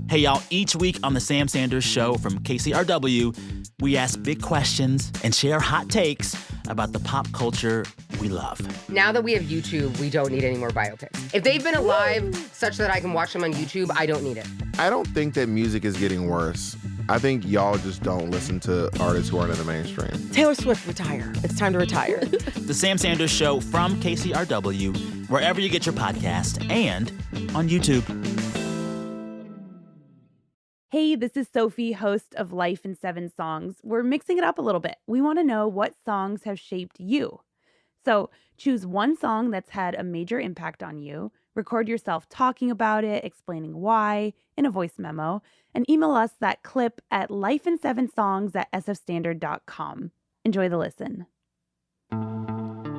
Hey, y'all, each week on The Sam Sanders Show from KCRW, we ask big questions and share hot takes about the pop culture we love. Now that we have YouTube, we don't need any more biopics. If they've been alive such that I can watch them on YouTube, I don't need it. I don't think that music is getting worse. I think y'all just don't listen to artists who aren't in the mainstream. Taylor Swift, retire. It's time to retire. The Sam Sanders Show from KCRW, wherever you get your podcast, and on YouTube. Hey, this is Sophie, host of Life in 7 Songs. We're mixing it up a little bit. We want to know what songs have shaped you. So choose one song that's had a major impact on you, record yourself talking about it, explaining why in a voice memo, and email us that clip at lifein7songs@sfstandard.com. Enjoy the listen.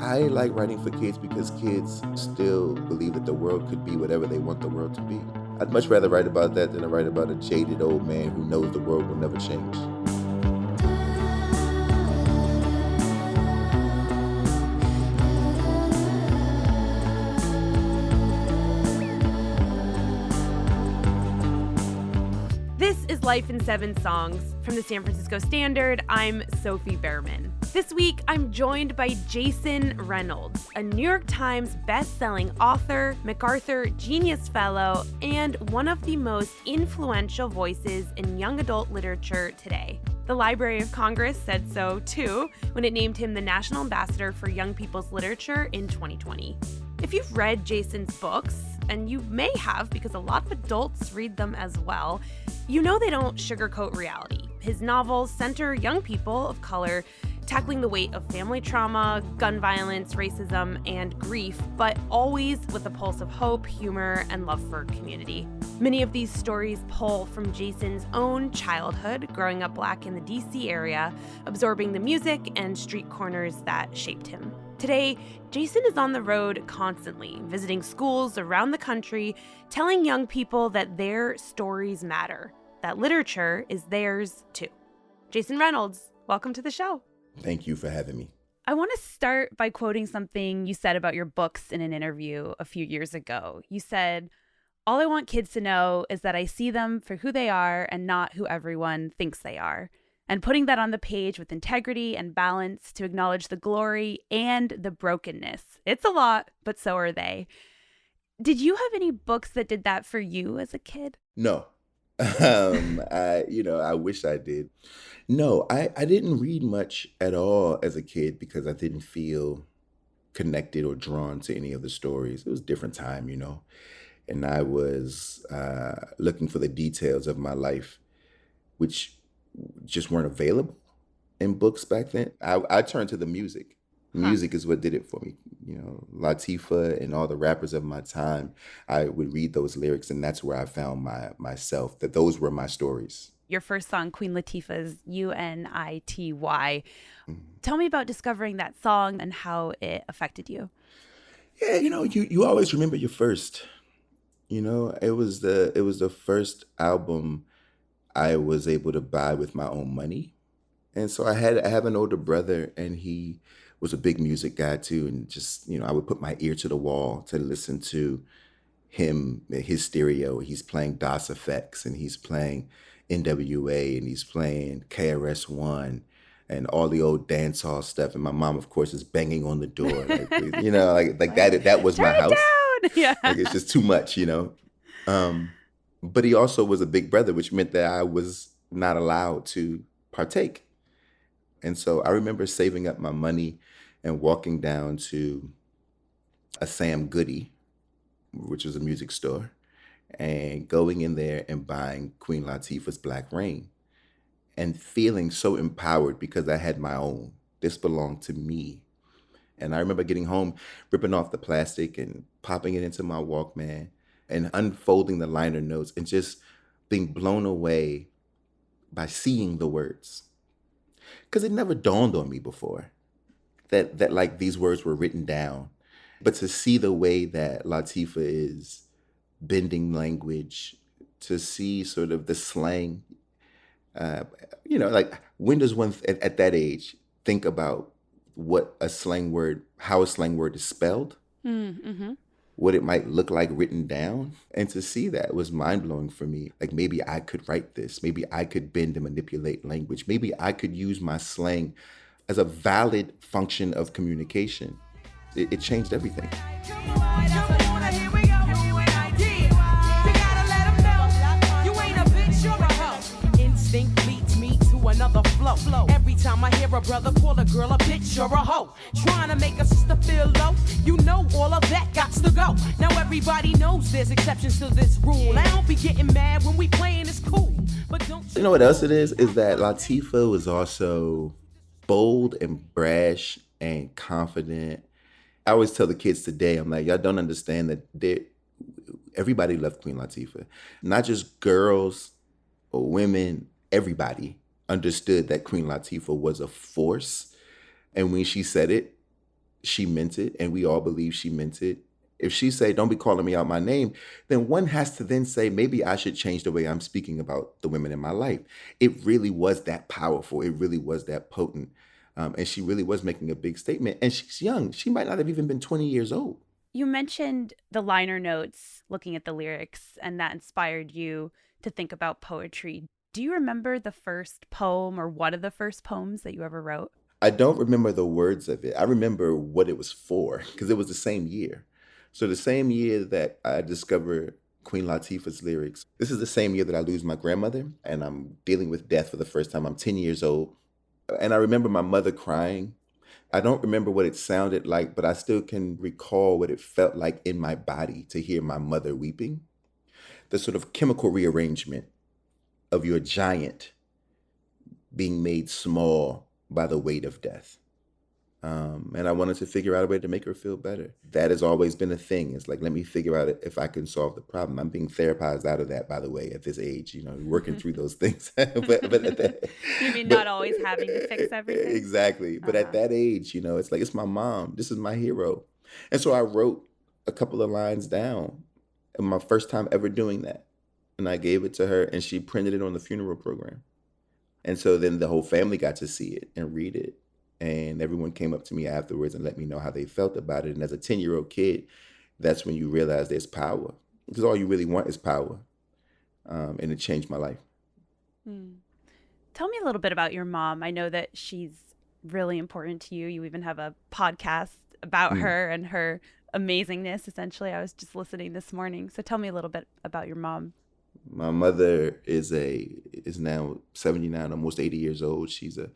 I like writing for kids because kids still believe that the world could be whatever they want the world to be. I'd much rather write about that than to write about a jaded old man who knows the world will never change. This is Life in 7 Songs from the San Francisco Standard. I'm Sophie Behrman. This week, I'm joined by Jason Reynolds, a New York Times best-selling author, MacArthur Genius Fellow, and one of the most influential voices in young adult literature today. The Library of Congress said so, too, when it named him the National Ambassador for Young People's Literature in 2020. If you've read Jason's books, and you may have because a lot of adults read them as well, you know they don't sugarcoat reality. His novels center young people of color tackling the weight of family trauma, gun violence, racism, and grief, but always with a pulse of hope, humor, and love for community. Many of these stories pull from Jason's own childhood, growing up Black in the DC area, absorbing the music and street corners that shaped him. Today, Jason is on the road constantly, visiting schools around the country, telling young people that their stories matter, that literature is theirs too. Jason Reynolds, welcome to the show. Thank you for having me. I want to start by quoting something you said about your books in an interview a few years ago. You said, "All I want kids to know is that I see them for who they are and not who everyone thinks they are. And putting that on the page with integrity and balance to acknowledge the glory and the brokenness. It's a lot, but so are they." Did you have any books that did that for you as a kid? No. I wish I did. No, I didn't read much at all as a kid because I didn't feel connected or drawn to any of the stories. It was a different time, and I was looking for the details of my life, which just weren't available in books back then. I turned to the music. Music is what did it for me. Latifah and all the rappers of my time, I would read those lyrics, and that's where I found myself, that those were my stories. Your first song, Queen Latifah's U.N.I.T.Y. Tell me about discovering that song and how it affected you. Yeah, you always remember your first. It was the first album I was able to buy with my own money. And so I have an older brother, and he was a big music guy too. And just, I would put my ear to the wall to listen to him, his stereo. He's playing DOS Effects, and he's playing NWA, and he's playing KRS-One and all the old dance hall stuff. And my mom, of course, is banging on the door. Like that was my house. Yeah. It's just too much, But he also was a big brother, which meant that I was not allowed to partake. And so I remember saving up my money and walking down to a Sam Goodie, which was a music store, and going in there and buying Queen Latifah's Black Rain and feeling so empowered because I had my own. This belonged to me. And I remember getting home, ripping off the plastic and popping it into my Walkman and unfolding the liner notes and just being blown away by seeing the words. Because it never dawned on me before that like these words were written down. But to see the way that Latifah is bending language, to see sort of the slang, like when does one at that age think about what a slang word, how a slang word is spelled? Mm-hmm. what it might look like written down. And to see that was mind-blowing for me. Like, maybe I could write this. Maybe I could bend and manipulate language. Maybe I could use my slang as a valid function of communication. It changed everything. Instinct leads me to another flow. Every time I hear a brother call a girl a bitch or a hoe, trying to make a sister feel low, you know all of that got to go. Now everybody knows there's exceptions to this rule. I don't be getting mad when we playing, it's cool. But don't you know what else it is? Is that Latifah was also bold and brash and confident. I always tell the kids today, I'm like, y'all don't understand that everybody loved Queen Latifah. Not just girls or women, everybody understood that Queen Latifah was a force. And when she said it, she meant it. And we all believe she meant it. If she say, don't be calling me out my name, then one has to then say, maybe I should change the way I'm speaking about the women in my life. It really was that powerful. It really was that potent. And she really was making a big statement. And she's young. She might not have even been 20 years old. You mentioned the liner notes, looking at the lyrics, and that inspired you to think about poetry. Do you remember the first poem or one of the first poems that you ever wrote? I don't remember the words of it. I remember what it was for, because it was the same year. So the same year that I discovered Queen Latifah's lyrics, this is the same year that I lose my grandmother, and I'm dealing with death for the first time. I'm 10 years old. And I remember my mother crying. I don't remember what it sounded like, but I still can recall what it felt like in my body to hear my mother weeping. The sort of chemical rearrangement of your giant being made small by the weight of death. And I wanted to figure out a way to make her feel better. That has always been a thing. It's like, let me figure out if I can solve the problem. I'm being therapized out of that, by the way, at this age, working through those things. You mean not always having to fix everything? Exactly. But at that age, it's like, it's my mom. This is my hero. And so I wrote a couple of lines down. And my first time ever doing that. And I gave it to her, and she printed it on the funeral program. And so then the whole family got to see it and read it. And everyone came up to me afterwards and let me know how they felt about it. And as a 10-year-old kid, that's when you realize there's power. Because all you really want is power. And it changed my life. Tell me a little bit about your mom. I know that she's really important to you. You even have a podcast about her and her amazingness, essentially. I was just listening this morning. So tell me a little bit about your mom. My mother is now 79, almost 80 years old. She's a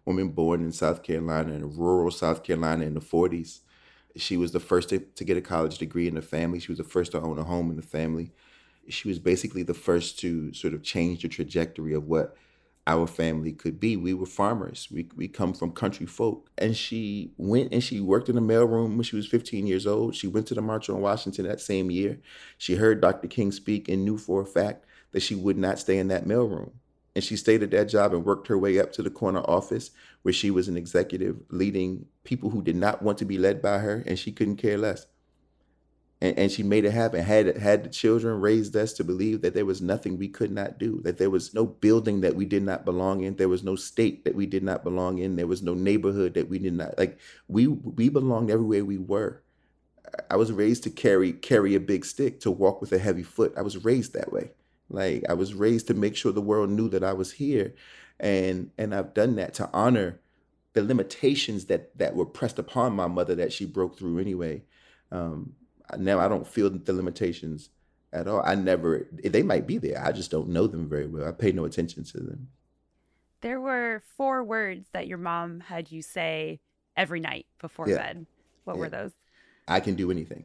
woman born in South Carolina, in rural South Carolina in the 40s. She was the first to get a college degree in the family. She was the first to own a home in the family. She was basically the first to sort of change the trajectory of what our family could be. We were farmers. We come from country folk. And she went and she worked in the mailroom when she was 15 years old. She went to the March on Washington that same year. She heard Dr. King speak and knew for a fact that she would not stay in that mailroom. And she stayed at that job and worked her way up to the corner office where she was an executive leading people who did not want to be led by her, and she couldn't care less. And she made it happen, had the children, raised us to believe that there was nothing we could not do, that there was no building that we did not belong in. There was no state that we did not belong in. There was no neighborhood that we did not, we belonged everywhere we were. I was raised to carry a big stick, to walk with a heavy foot. I was raised that way. I was raised to make sure the world knew that I was here. And I've done that to honor the limitations that were pressed upon my mother that she broke through anyway. Now I don't feel the limitations at all. They might be there. I just don't know them very well. I pay no attention to them. There were 4 words that your mom had you say every night before bed. What were those? I can do anything.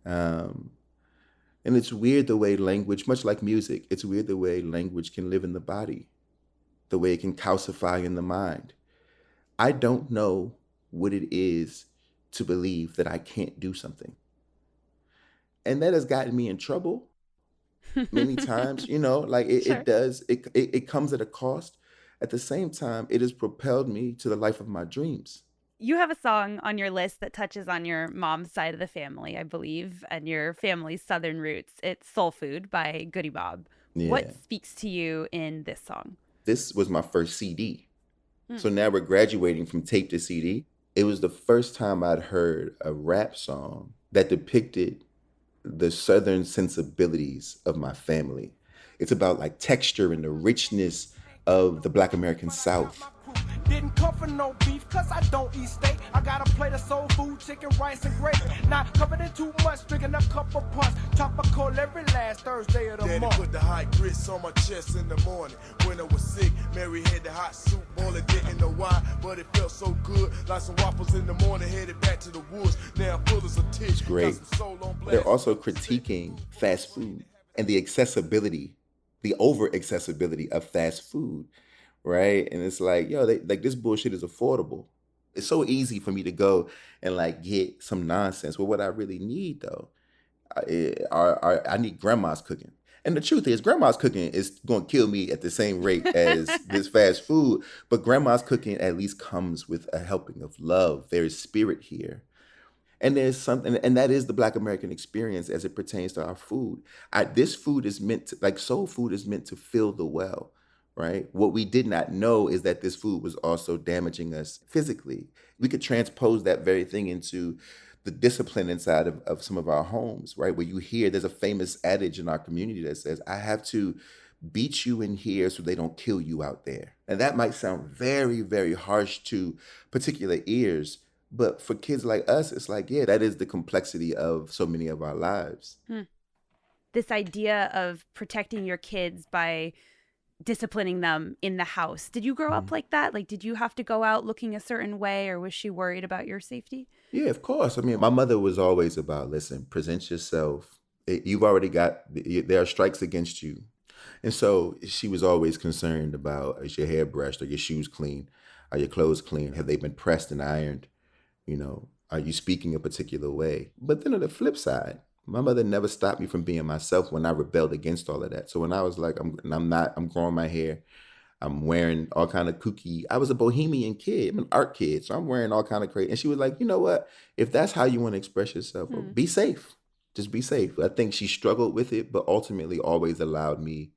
And it's weird the way language, much like music, it's weird the way language can live in the body, the way it can calcify in the mind. I don't know what it is to believe that I can't do something. And that has gotten me in trouble many times, it does. It comes at a cost. At the same time, it has propelled me to the life of my dreams. You have a song on your list that touches on your mom's side of the family, I believe, and your family's Southern roots. It's Soul Food by Goodie Bob. Yeah. What speaks to you in this song? This was my first CD. So now we're graduating from tape to CD. It was the first time I'd heard a rap song that depicted the Southern sensibilities of my family. It's about like texture and the richness of the Black American South. Didn't come for no beef, cause I don't eat steak. I got a plate of soul food, chicken, rice, and gravy. Not covered in too much, drinking a cup of punch. Topical every last Thursday of the Daddy month. put the hot grits on my chest in the morning. When I was sick, Mary had the hot soup boiling, didn't know why, but it felt so good. Like some waffles in the morning, headed back to the woods. Now full as a titch. It's great. They're also critiquing fast food and the accessibility, the over-accessibility of fast food. Right. And it's like, yo, like this bullshit is affordable. It's so easy for me to go and like get some nonsense. Well, what I really need though, I need grandma's cooking. And the truth is, grandma's cooking is going to kill me at the same rate as this fast food. But grandma's cooking at least comes with a helping of love. There is spirit here. And there's something, and that is the Black American experience as it pertains to our food. This food is meant to, like soul food is meant to fill the well. Right? What we did not know is that this food was also damaging us physically. We could transpose that very thing into the discipline inside of some of our homes, right? Where you hear there's a famous adage in our community that says, I have to beat you in here so they don't kill you out there. And that might sound very, very harsh to particular ears, but for kids like us, it's like, yeah, that is the complexity of so many of our lives. This idea of protecting your kids by disciplining them in the house. Did you grow up like that? Like, did you have to go out looking a certain way, or was she worried about your safety? Yeah, of course. I mean, my mother was always about, listen, present yourself. You've already got, there are strikes against you. And so she was always concerned about, is your hair brushed? Are your shoes clean? Are your clothes clean? Have they been pressed and ironed? You know, are you speaking a particular way? But then on the flip side, my mother never stopped me from being myself when I rebelled against all of that. So when I was like, I'm growing my hair, I'm wearing all kind of kooky. I was a bohemian kid. I'm an art kid, so I'm wearing all kind of crazy. And she was like, you know what? If that's how you want to express yourself, well, be safe. Just be safe. I think she struggled with it, but ultimately always allowed me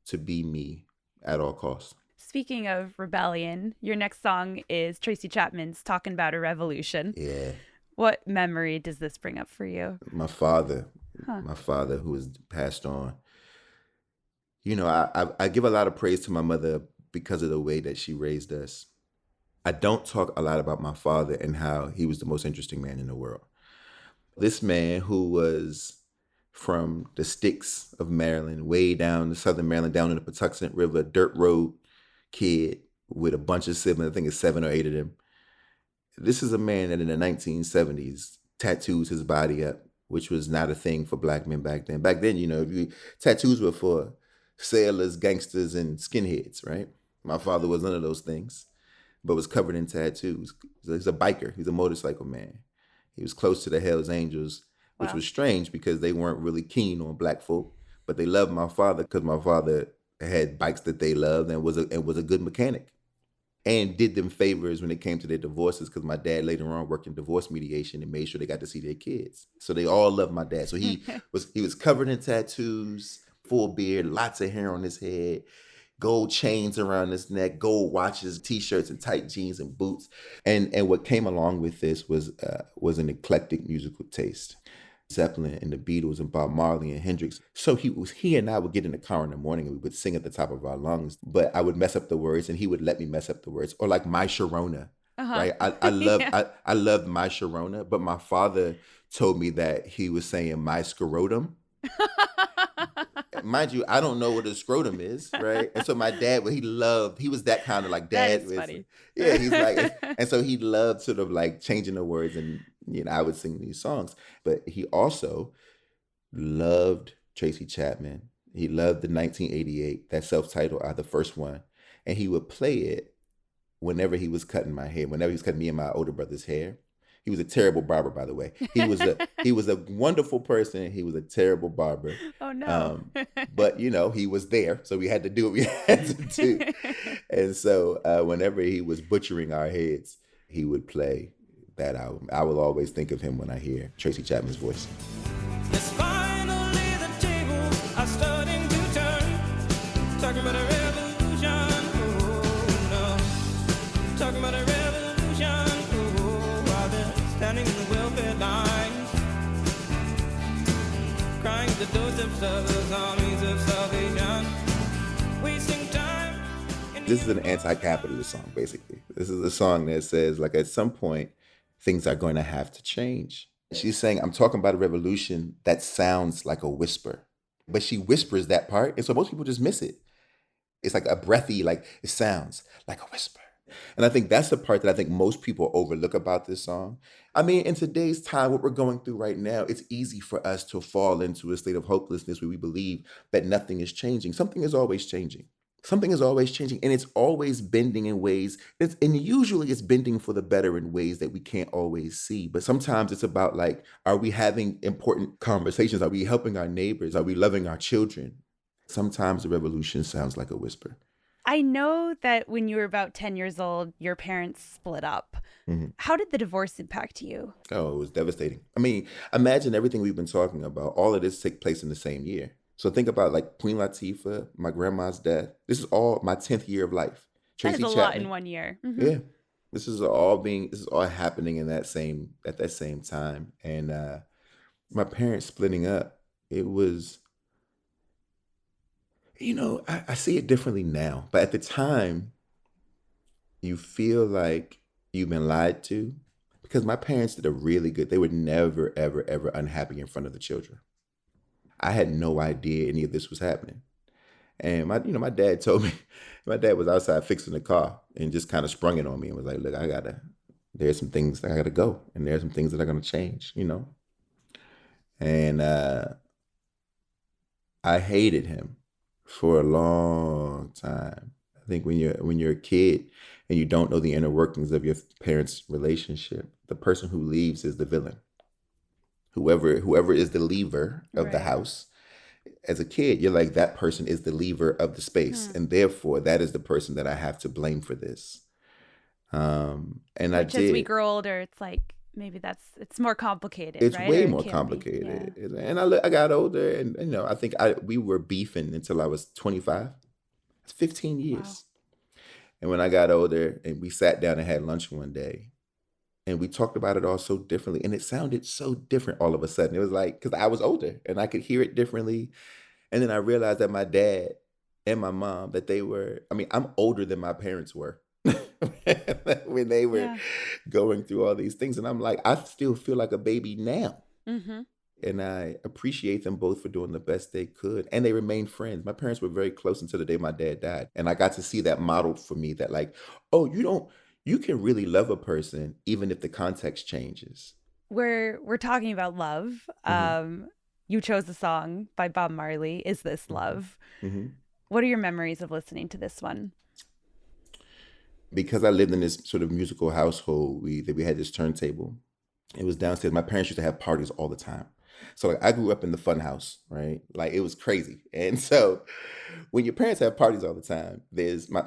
to be me at all costs. Speaking of rebellion, your next song is Tracy Chapman's Talkin' About a Revolution. Yeah. What memory does this bring up for you? My father who has passed on. You know, I give a lot of praise to my mother because of the way that she raised us. I don't talk a lot about my father and how he was the most interesting man in the world. This man who was from the sticks of Maryland, way down to southern Maryland, down in the Patuxent River, dirt road kid with a bunch of siblings, I think it's 7 or 8 of them. This is a man that in the 1970s tattoos his body up, which was not a thing for Black men back then. Back then, you know, tattoos were for sailors, gangsters, and skinheads, right? My father was none of those things, but was covered in tattoos. He's a biker. He's a motorcycle man. He was close to the Hells Angels, which was strange because they weren't really keen on Black folk, but they loved my father because my father had bikes that they loved and was a good mechanic. And did them favors when it came to their divorces because my dad later on worked in divorce mediation and made sure they got to see their kids. So they all loved my dad. So he was covered in tattoos, full beard, lots of hair on his head, gold chains around his neck, gold watches, T-shirts and tight jeans and boots. And what came along with this was an eclectic musical taste. Zeppelin and the Beatles and Bob Marley and Hendrix. So he and I would get in the car in the morning and we would sing at the top of our lungs, but I would mess up the words and he would let me mess up the words. Or like My Sharona, right? I loved My Sharona, but my father told me that he was saying my scrotum. Mind you, I don't know what a scrotum is, right? And so my dad, he was that kind of like dad. That is funny. Yeah, he's like, and so he loved sort of like changing the words and, you know, I would sing these songs. But he also loved Tracy Chapman. He loved the 1988, that self-titled, the first one. And he would play it whenever he was cutting my hair, whenever he was cutting me and my older brother's hair. He was a terrible barber, by the way. He was a wonderful person. He was a terrible barber. Oh, no. But, you know, he was there. So we had to do what we had to do. And so whenever he was butchering our heads, he would play that album. I will always think of him when I hear Tracy Chapman's voice. Yes, finally the tables are starting to turn. Talking about a revolution. Oh, no. Talking about a revolution. Oh, while they're standing in the welfare lines. the doorsteps of those armies of salvation. Wasting time. This is an anti-capitalist song, basically. This is a song that says, like, at some point, things are going to have to change. She's saying, I'm talking about a revolution that sounds like a whisper. But she whispers that part, and so most people just miss it. It's like a breathy, like, it sounds like a whisper. And I think that's the part that I think most people overlook about this song. I mean, in today's time, what we're going through right now, it's easy for us to fall into a state of hopelessness where we believe that nothing is changing. Something is always changing. Something is always changing, and it's always bending in ways, and usually it's bending for the better in ways that we can't always see. But sometimes it's about, like, are we having important conversations? Are we helping our neighbors? Are we loving our children? Sometimes the revolution sounds like a whisper. I know that when you were about 10 years old, your parents split up. Mm-hmm. How did the divorce impact you? Oh, it was devastating. I mean, imagine everything we've been talking about. All of this took place in the same year. So think about, like, Queen Latifah, my grandma's death. This is all my 10th year of life. Tracy That is a Chapman. lot in 1 year. Mm-hmm. Yeah. This is all happening at that same time. And my parents splitting up, it was, you know, I see it differently now. But at the time, you feel like you've been lied to, because my parents did they were never, ever, ever unhappy in front of the children. I had no idea any of this was happening. And my dad told me, my dad was outside fixing the car and just kind of sprung it on me and was like, look, there's some things I gotta go, and there's some things that are gonna change, you know? And I hated him for a long time. I think when you're a kid and you don't know the inner workings of your parents' relationship, the person who leaves is the villain. Whoever is the leaver of the house. As a kid, you're like, that person is the leaver of the space, and therefore that is the person that I have to blame for this. And I did. As we grow older, it's like maybe it's more complicated. It's right? way Or more complicated. Yeah. And I got older, and I think we were beefing until I was 25. It's 15 years. Wow. And when I got older, and we sat down and had lunch one day, and we talked about it all so differently. And it sounded so different all of a sudden. It was like, because I was older and I could hear it differently. And then I realized that my dad and my mom, that I'm older than my parents were when they were going through all these things. And I'm like, I still feel like a baby now. Mm-hmm. And I appreciate them both for doing the best they could. And they remain friends. My parents were very close until the day my dad died. And I got to see that modeled for me, that, like, oh, you can really love a person even if the context changes. We're talking about love. Mm-hmm. You chose a song by Bob Marley, Is This Love? Mm-hmm. What are your memories of listening to this one? Because I lived in this sort of musical household, we had this turntable. It was downstairs. My parents used to have parties all the time. So, like, I grew up in the fun house, right? Like, it was crazy. And so when your parents have parties all the time,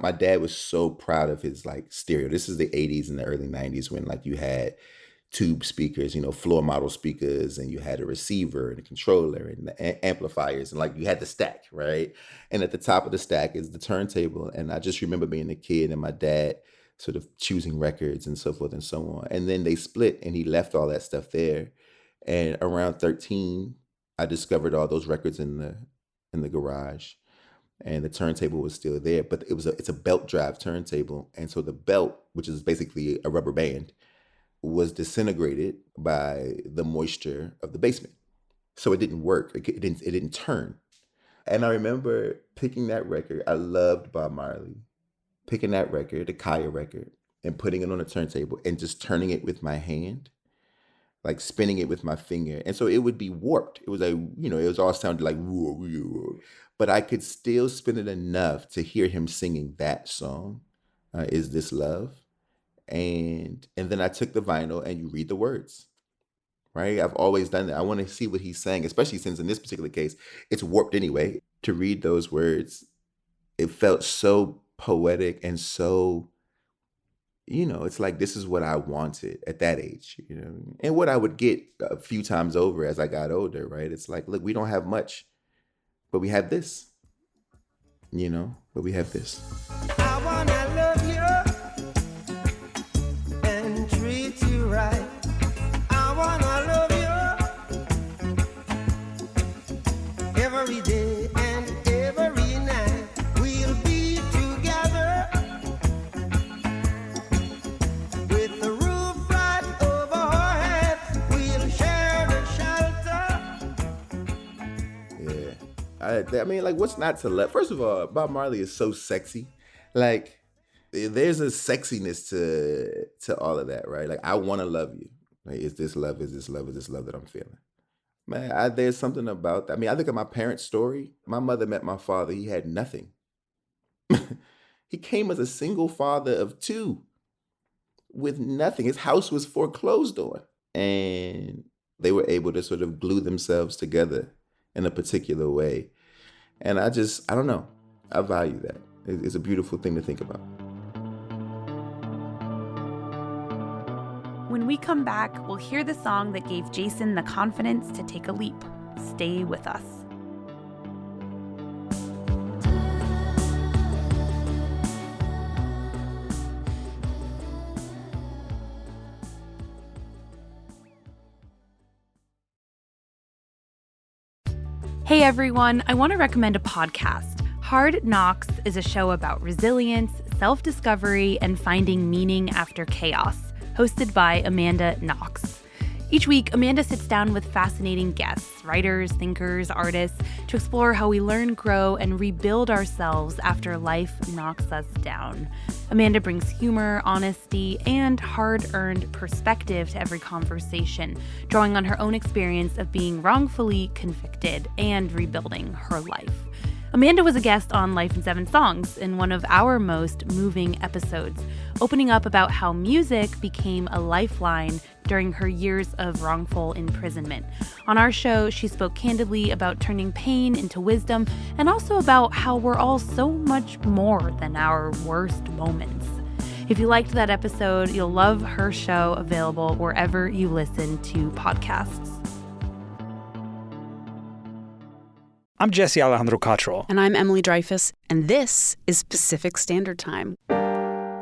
my dad was so proud of his, like, stereo. This is the 80s and the early 90s when, like, you had tube speakers, floor model speakers, and you had a receiver and a controller and the amplifiers, and, like, you had the stack, right? And at the top of the stack is the turntable. And I just remember being a kid and my dad sort of choosing records and so forth and so on. And then they split and he left all that stuff there. And around 13, I discovered all those records in the garage, and the turntable was still there, but it's a belt drive turntable. And so the belt, which is basically a rubber band, was disintegrated by the moisture of the basement. So it didn't work. It didn't turn. And I remember picking that record. I loved Bob Marley. Picking that record, the Kaya record, and putting it on a turntable and just turning it with my hand, like spinning it with my finger. And so it would be warped. It was like, it was all sounded like, but I could still spin it enough to hear him singing that song, Is This Love? And then I took the vinyl and you read the words, right? I've always done that. I want to see what he's saying, especially since in this particular case, it's warped anyway. To read those words, it felt so poetic and so, it's like, this is what I wanted at that age, and what I would get a few times over as I got older, right? It's like, look, we don't have much, but we have this, but we have this. I wanna love you and treat you right. I wanna love you I mean, like, what's not to love? First of all, Bob Marley is so sexy. Like, there's a sexiness to all of that, right? Like, I want to love you. Like, is this love? Is this love? Is this love that I'm feeling? Man, there's something about that. I mean, I look at my parents' story. My mother met my father. He had nothing. He came as a single father of two with nothing. His house was foreclosed on. And they were able to sort of glue themselves together in a particular way. And I don't know. I value that. It's a beautiful thing to think about. When we come back, we'll hear the song that gave Jason the confidence to take a leap. Stay with us. Hey everyone, I want to recommend a podcast. Hard Knocks is a show about resilience, self-discovery, and finding meaning after chaos, hosted by Amanda Knox. Each week, Amanda sits down with fascinating guests, writers, thinkers, artists, to explore how we learn, grow, and rebuild ourselves after life knocks us down. Amanda brings humor, honesty, and hard-earned perspective to every conversation, drawing on her own experience of being wrongfully convicted and rebuilding her life. Amanda was a guest on Life in 7 Songs in one of our most moving episodes, opening up about how music became a lifeline during her years of wrongful imprisonment. On our show, she spoke candidly about turning pain into wisdom and also about how we're all so much more than our worst moments. If you liked that episode, you'll love her show, available wherever you listen to podcasts. I'm Jesse Alejandro Cottrell. And I'm Emily Dreyfus, and this is Pacific Standard Time.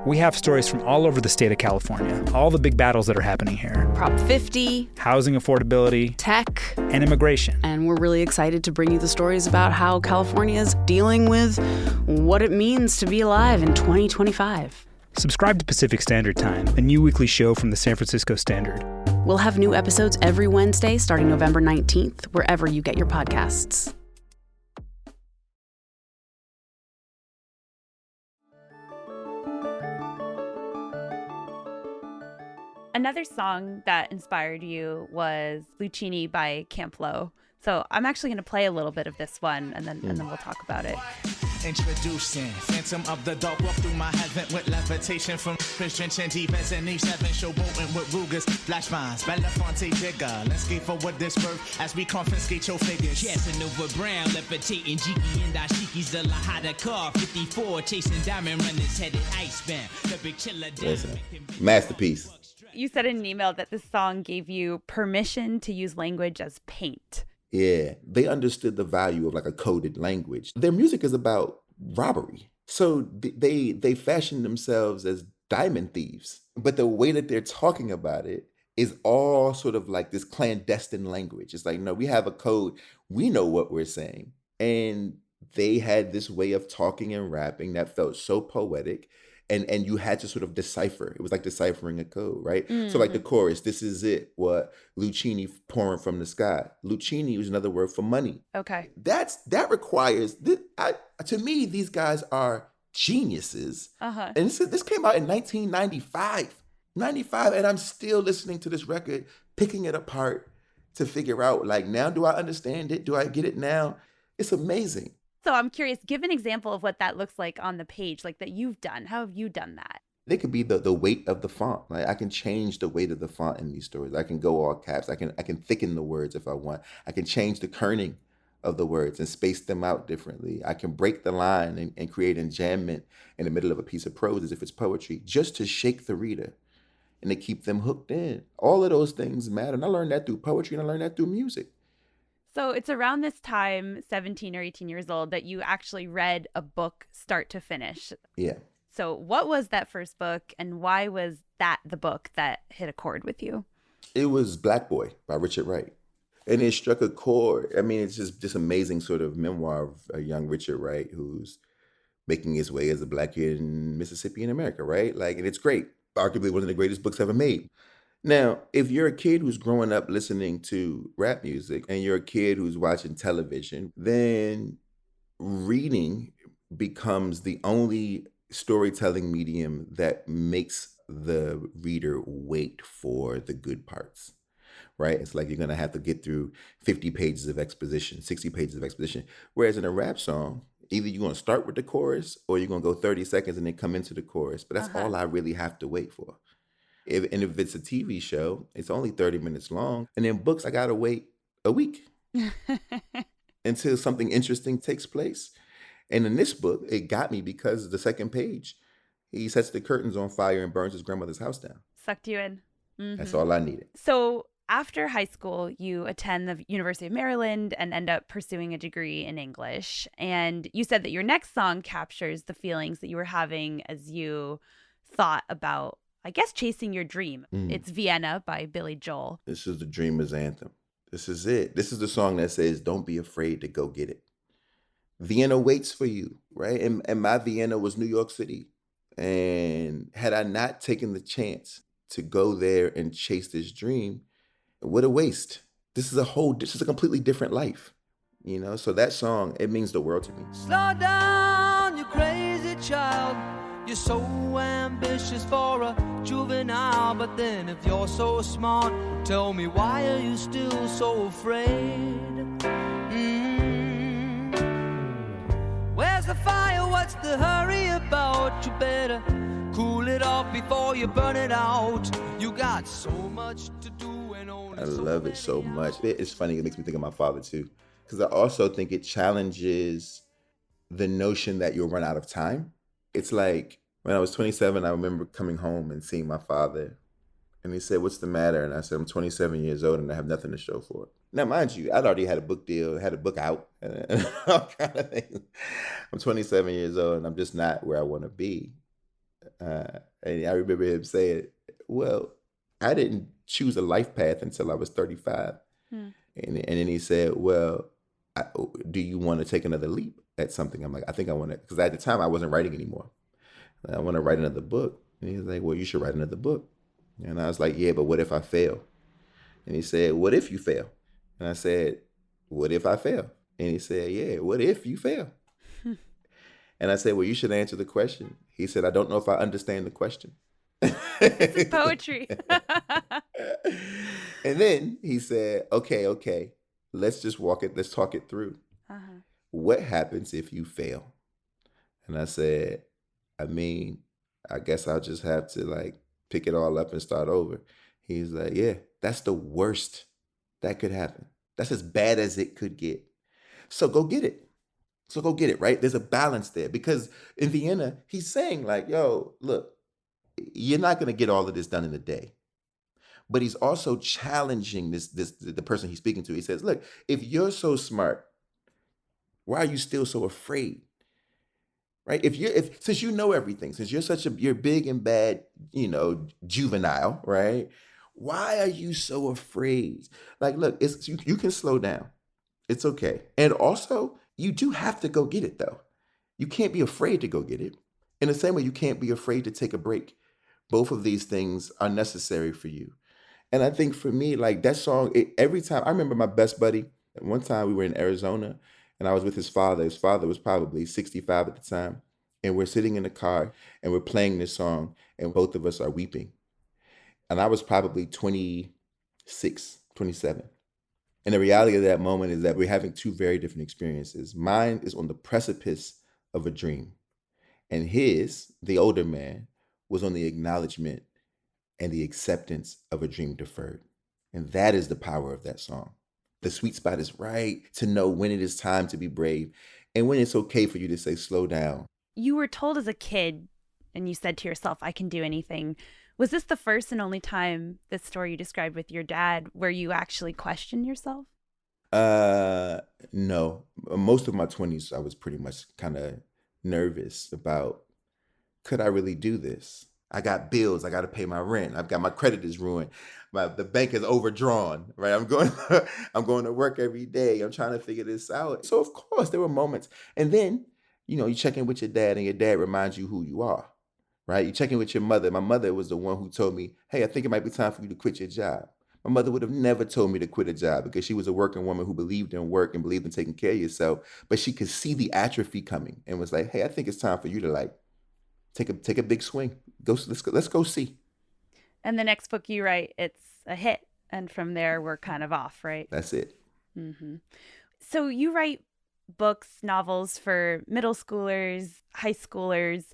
We have stories from all over the state of California, all the big battles that are happening here. Prop 50, housing affordability, tech, and immigration. And we're really excited to bring you the stories about how California is dealing with what it means to be alive in 2025. Subscribe to Pacific Standard Time, a new weekly show from the San Francisco Standard. We'll have new episodes every Wednesday starting November 19th, wherever you get your podcasts. Another song that inspired you was Luchini by Camp Lo. So I'm actually going to play a little bit of this one, and then we'll talk about it. Introducing Phantom of the Dark, walk through my heaven with levitation from drenching deep as an E7, showboating with Rugers, flash vines, Belafonte Jigger. Let's skate forward this birth as we confiscate your figures. Casanova Brown, levitating Jiki and Ashiki's the Lahada car, 54, chasing diamond runners, headed icebound. The big chiller Listen, masterpiece. You said in an email that this song gave you permission to use language as paint. Yeah, they understood the value of like a coded language. Their music is about robbery. So they fashion themselves as diamond thieves. But the way that they're talking about it is all sort of like this clandestine language. It's like, no, we have a code. We know what we're saying. And they had this way of talking and rapping that felt so poetic. And you had to sort of decipher. It was like deciphering a code, right? Mm-hmm. So like the chorus, this is it, what Luchini pouring from the sky. Luchini is another word for money. Okay. That requires, to me, these guys are geniuses. Uh-huh. And this came out in 1995. 95, and I'm still listening to this record, picking it apart to figure out, like, now do I understand it? Do I get it now? It's amazing. So I'm curious, give an example of what that looks like on the page, like that you've done. How have you done that? It could be the weight of the font. Like I can change the weight of the font in these stories. I can go all caps. I can thicken the words if I want. I can change the kerning of the words and space them out differently. I can break the line and create enjambment in the middle of a piece of prose as if it's poetry, just to shake the reader and to keep them hooked in. All of those things matter. And I learned that through poetry and I learned that through music. So it's around this time, 17 or 18 years old, that you actually read a book start to finish. Yeah. So what was that first book, and why was that the book that hit a chord with you? It was Black Boy by Richard Wright. And it struck a chord. I mean, it's just this amazing sort of memoir of a young Richard Wright who's making his way as a Black kid in Mississippi in America, right? Like, and it's great. Arguably one of the greatest books ever made. Now, if you're a kid who's growing up listening to rap music and you're a kid who's watching television, then reading becomes the only storytelling medium that makes the reader wait for the good parts, right? It's like you're going to have to get through 50 pages of exposition, 60 pages of exposition. Whereas in a rap song, either you're going to start with the chorus or you're going to go 30 seconds and then come into the chorus. But that's all I really have to wait for. If it's a TV show, it's only 30 minutes long. And in books, I got to wait a week until something interesting takes place. And in this book, it got me because the second page, he sets the curtains on fire and burns his grandmother's house down. Sucked you in. That's all I needed. So after high school, you attend the University of Maryland and end up pursuing a degree in English. And you said that your next song captures the feelings that you were having as you thought about, I guess, chasing your dream. It's Vienna by Billy Joel. This is the dreamer's anthem. This is it. This is the song that says, don't be afraid to go get it. Vienna waits for you, right? And my Vienna was New York City. And had I not taken the chance to go there and chase this dream, what a waste. This is a completely different life, you know? So that song, it means the world to me. Slow down, you crazy child. You're so ambitious for a juvenile. But then if you're so smart, tell me, why are you still so afraid? Where's the fire? What's the hurry about? You better cool it off before you burn it out. You got so much to do and only I love it so much. It's funny, it makes me think of my father too. Because I also think it challenges the notion that you'll run out of time. It's like when I was 27, I remember coming home and seeing my father. And he said, what's the matter? And I said, I'm 27 years old and I have nothing to show for it. Now, mind you, I'd already had a book deal, had a book out, and all kind of things. I'm 27 years old and I'm just not where I want to be. And I remember him saying, well, I didn't choose a life path until I was 35. And then he said, well, do you want to take another leap at something? I'm like, I think I want to, because at the time I wasn't writing anymore. I want to write another book. And he was like, well, you should write another book. And I was like, yeah, but what if I fail? And he said, what if you fail? And I said, what if I fail? And he said, yeah, what if you fail? And I said, well, you should answer the question. He said, I don't know if I understand the question. This is poetry. And then he said, okay, let's talk it through. What happens if you fail? And I said, I guess I'll just have to pick it all up and start over. He's like, yeah, that's the worst that could happen. That's as bad as it could get. So go get it. Right? There's a balance there because in Vienna, he's saying yo, look, you're not going to get all of this done in a day. But he's also challenging the person he's speaking to. He says, look, if you're so smart, why are you still so afraid? Right? Since you know everything, since you're big and bad, juvenile, right? Why are you so afraid? Look, you can slow down. It's okay. And also, you do have to go get it though. You can't be afraid to go get it. In the same way, you can't be afraid to take a break. Both of these things are necessary for you. And I think for me, that song, every time, I remember my best buddy, one time we were in Arizona and I was with his father. His father was probably 65 at the time. And we're sitting in the car and we're playing this song and both of us are weeping. And I was probably 26, 27. And the reality of that moment is that we're having two very different experiences. Mine is on the precipice of a dream. And his, the older man, was on the acknowledgement and the acceptance of a dream deferred. And that is the power of that song. The sweet spot is right to know when it is time to be brave and when it's okay for you to say, slow down. You were told as a kid, and you said to yourself, I can do anything. Was this the first and only time, this story you described with your dad, where you actually questioned yourself? No. Most of my 20s, I was pretty much kind of nervous about, could I really do this? I got bills. I got to pay my rent. I've got my credit is ruined. The bank is overdrawn, right? I'm going to work every day. I'm trying to figure this out. So of course there were moments. And then, you check in with your dad and your dad reminds you who you are, right? You check in with your mother. My mother was the one who told me, hey, I think it might be time for you to quit your job. My mother would have never told me to quit a job because she was a working woman who believed in work and believed in taking care of yourself. But she could see the atrophy coming and was like, hey, I think it's time for you to like take a big swing. Let's go see. And the next book you write, it's a hit. And from there, we're kind of off, right? That's it. Mm-hmm. So you write books, novels for middle schoolers, high schoolers.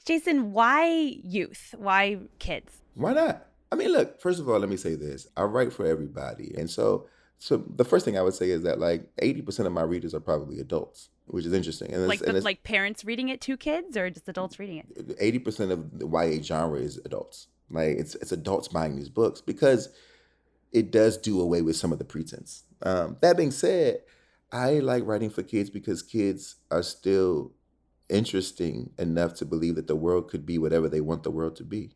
Jason, why youth? Why kids? Why not? I mean, look, first of all, let me say this. I write for everybody. And so the first thing I would say is that like 80% of my readers are probably adults, which is interesting. And like parents reading it to kids or just adults reading it? 80% of the YA genre is adults. Like it's adults buying these books because it does do away with some of the pretense. That being said, I like writing for kids because kids are still interesting enough to believe that the world could be whatever they want the world to be.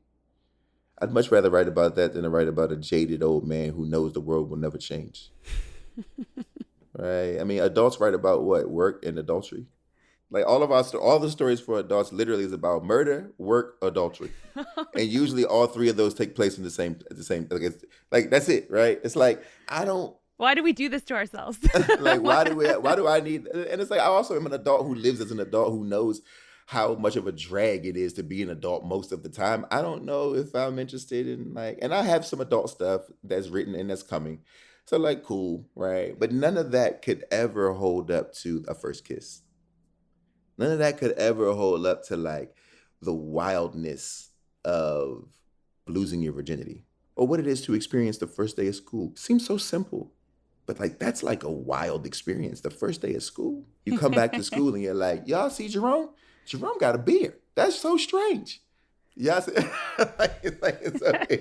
I'd much rather write about that than to write about a jaded old man who knows the world will never change. Right? I mean, adults write about what? Work and adultery. Like all the stories for adults literally is about murder, work, adultery. And usually all three of those take place in the same like that's it, right? It's like why do we do this to ourselves? Like why do I need, and it's like I also am an adult who lives as an adult who knows how much of a drag it is to be an adult most of the time. I don't know if I'm interested in and I have some adult stuff that's written and that's coming. So like cool, right? But none of that could ever hold up to a first kiss. None of that could ever hold up to like the wildness of losing your virginity or what it is to experience the first day of school. Seems so simple, but like that's like a wild experience. The first day of school, you come back to school and you're like, y'all see Jerome? Jerome got a beard. That's so strange. Yes, it's okay.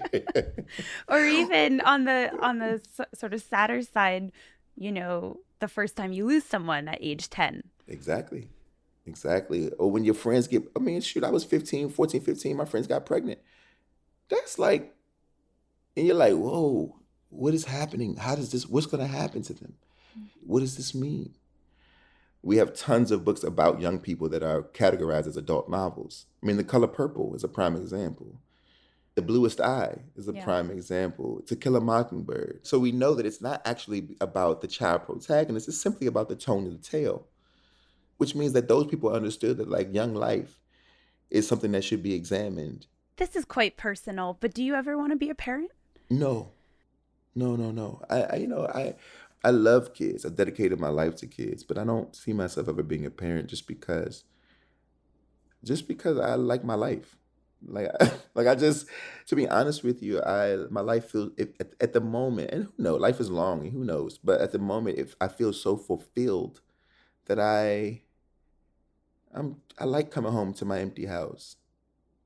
Or even on the sort of sadder side, the first time you lose someone at age 10. Exactly. Or when your friends I was 14, 15, my friends got pregnant. That's like, and you're like, whoa, what is happening? What's going to happen to them? What does this mean? We have tons of books about young people that are categorized as adult novels. I mean, The Color Purple is a prime example. The Bluest Eye is a prime example. To Kill a Mockingbird. So we know that it's not actually about the child protagonist. It's simply about the tone of the tale, which means that those people understood that like young life is something that should be examined. This is quite personal, but do you ever want to be a parent? No. I love kids. I've dedicated my life to kids, but I don't see myself ever being a parent just because I like my life. To be honest with you, my life feels at the moment, and who knows, life is long and who knows, but at the moment, I feel so fulfilled that I like coming home to my empty house.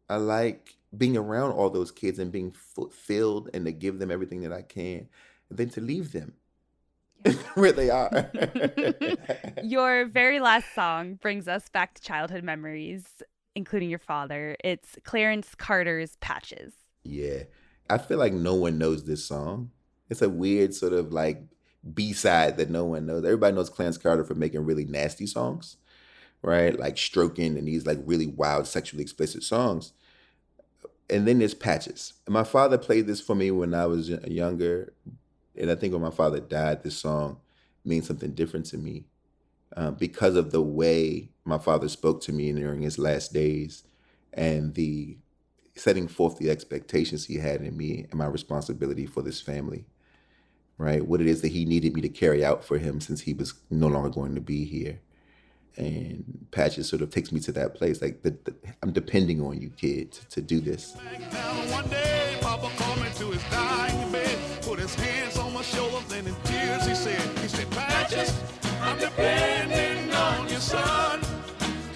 I like being around all those kids and being fulfilled and to give them everything that I can, and then to leave them where they are. Your very last song brings us back to childhood memories, including your father. It's Clarence Carter's Patches. Yeah. I feel like no one knows this song. It's a weird sort of like B-side that no one knows. Everybody knows Clarence Carter for making really nasty songs, right? Like Stroking and these like really wild, sexually explicit songs. And then there's Patches. And my father played this for me when I was younger. And I think when my father died, this song means something different to me because of the way my father spoke to me during his last days and the setting forth the expectations he had in me and my responsibility for this family, right? What it is that he needed me to carry out for him since he was no longer going to be here. And Patches sort of takes me to that place. Like, I'm depending on you, kid, to do this. One day, Papa called me to his dying bed, put his hands on my shoulders, and in tears he said, Patches, I'm depending on your son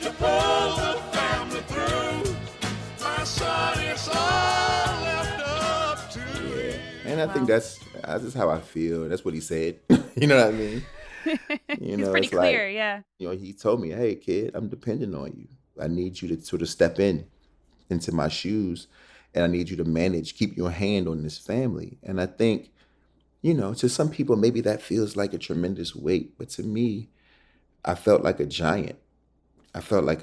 to pull the family through. My son, it's all left up to you. And I think that's how I feel. That's what he said. You know what I mean? He's pretty clear, yeah. He told me, hey, kid, I'm dependent on you. I need you to sort of step into my shoes, and I need you to keep your hand on this family. And I think, to some people, maybe that feels like a tremendous weight. But to me, I felt like a giant. I felt like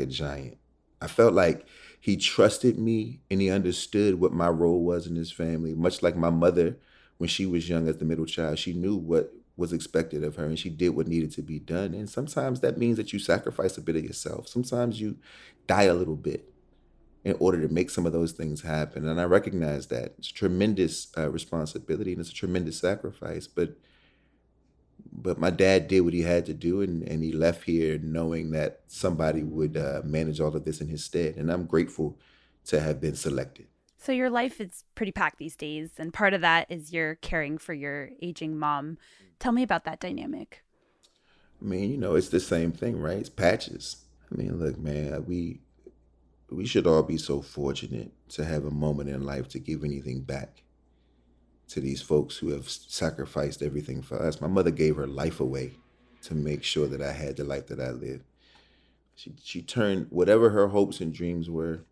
he trusted me and he understood what my role was in his family, much like my mother when she was young as the middle child, she knew what was expected of her, and she did what needed to be done. And sometimes that means that you sacrifice a bit of yourself. Sometimes you die a little bit in order to make some of those things happen. And I recognize that. It's a tremendous responsibility, and it's a tremendous sacrifice. But my dad did what he had to do, and he left here knowing that somebody would manage all of this in his stead. And I'm grateful to have been selected. So your life is pretty packed these days, and part of that is you're caring for your aging mom. Tell me about that dynamic. I mean, it's the same thing, right? It's patches. I mean, look, man, we should all be so fortunate to have a moment in life to give anything back to these folks who have sacrificed everything for us. My mother gave her life away to make sure that I had the life that I lived. She turned whatever her hopes and dreams were,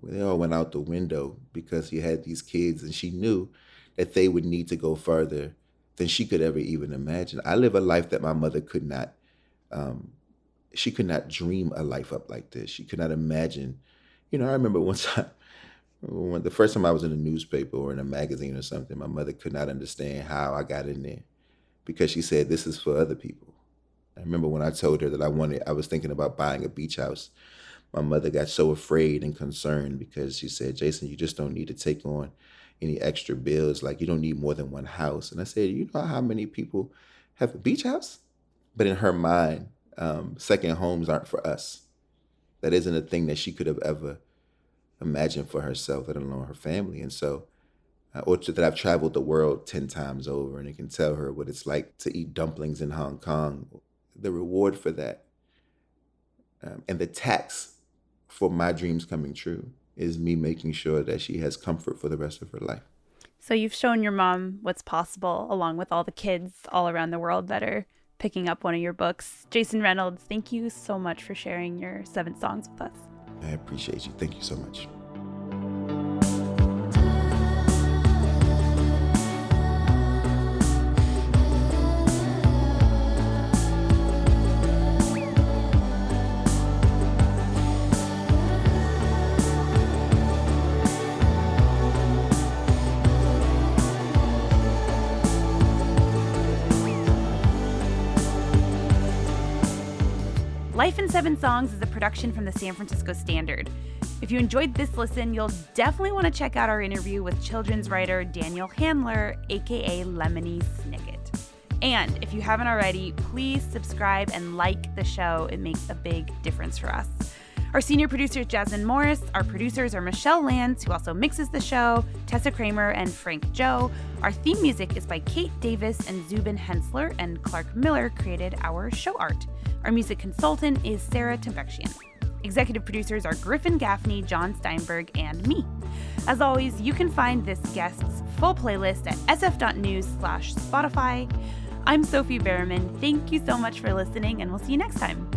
they all went out the window because she had these kids, and she knew that they would need to go further than she could ever even imagine. I live a life that my mother could not, she could not dream a life up like this. She could not imagine. I remember one time, the first time I was in a newspaper or in a magazine or something, my mother could not understand how I got in there because she said, this is for other people. I remember when I told her that I was thinking about buying a beach house. My mother got so afraid and concerned because she said, Jason, you just don't need to take on any extra bills. Like, you don't need more than one house. And I said, you know how many people have a beach house? But in her mind, second homes aren't for us. That isn't a thing that she could have ever imagined for herself, let alone her family. And so, or that I've traveled the world 10 times over, and I can tell her what it's like to eat dumplings in Hong Kong. The reward for that and the tax for my dreams coming true is me making sure that she has comfort for the rest of her life. So you've shown your mom what's possible, along with all the kids all around the world that are picking up one of your books. Jason Reynolds, thank you so much for sharing your 7 songs with us. I appreciate you. Thank you so much. Life in 7 Songs is a production from the San Francisco Standard. If you enjoyed this listen, you'll definitely want to check out our interview with children's writer Daniel Handler, aka Lemony Snicket. And if you haven't already, please subscribe and like the show. It makes a big difference for us. Our senior producer is Jasmine Morris. Our producers are Michelle Lance, who also mixes the show, Tessa Kramer, and Frank Joe. Our theme music is by Kate Davis and Zubin Hensler, and Clark Miller created our show art. Our music consultant is Sarah Tembekshian. Executive producers are Griffin Gaffney, John Steinberg, and me. As always, you can find this guest's full playlist at sf.news/Spotify. I'm Sophie Berriman. Thank you so much for listening, and we'll see you next time.